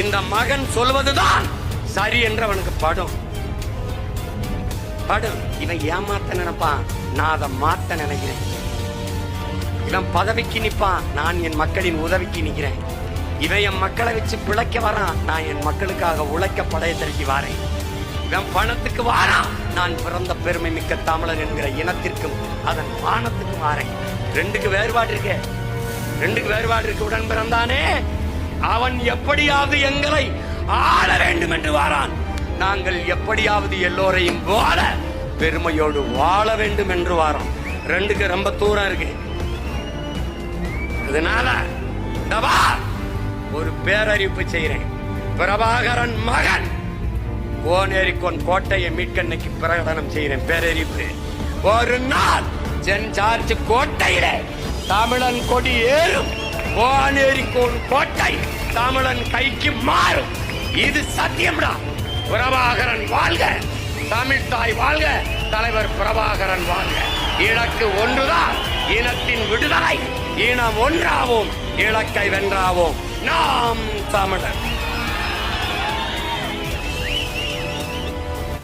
இந்த மகன் சொல்வதுதான் சரி என்று அவனுக்கு படும். இவன் ஏமாத்த நினைப்பான், நான் அதை மாத்த நினைக்கிறேன். இவன் பதவிக்கு நிற்பான், நான் என் மக்களின் உதவிக்கு நிற்கிறேன். இவன் என் மக்களை வச்சு பிழைக்க வரான், நான் என் மக்களுக்காக உழைக்க படைய திரட்டி வாரேன். இவன் பணத்துக்கு வாரான், நான் பிறந்த பெருமை மிக்க தமிழன் என்கிற இனத்திற்கும் அதன் மானத்துக்கும் வாரேன். ரெண்டுக்கு வேறுபாடு இருக்கு. உடன் பிறந்தானே அவன் எப்படியாவது எங்களை ஆள வேண்டும் என்று வாரான். நாங்கள் எப்படியாவது எல்லோரையும் வாழ பெருமையோடு வாழ வேண்டும் என்று வாரோம். ரெண்டுக்கு ரொம்ப தூரம் இருக்கு. அதனால ஒரு பேரறிவிப்பு செய்கிறேன். பிரபாகரன் மகன் கோனேரிக்கோன் கோட்டையை மீட்கன்னைக்கு பிரகடனம் செய்கிறேன். பேரறிவிப்பு. ஒரு நாள் சென்ட் ஜார்ஜ் கோட்டையில தமிழன் கொடி ஏறும். கோனேரிக்கோன் கோட்டை தமிழன் கைக்கு மாறும். இது சத்தியம்டா. பிரபாகரன் வாழ்க, தமிழ் தாய் வாழ்க, தலைவர் பிரபாகரன் வாழ்க. இலக்கு ஒன்றுதான், இனத்தின் விடுதலை. இனம் ஒன்றாவோம், இலக்கை வென்றாவோம். நாம் தமிழர்.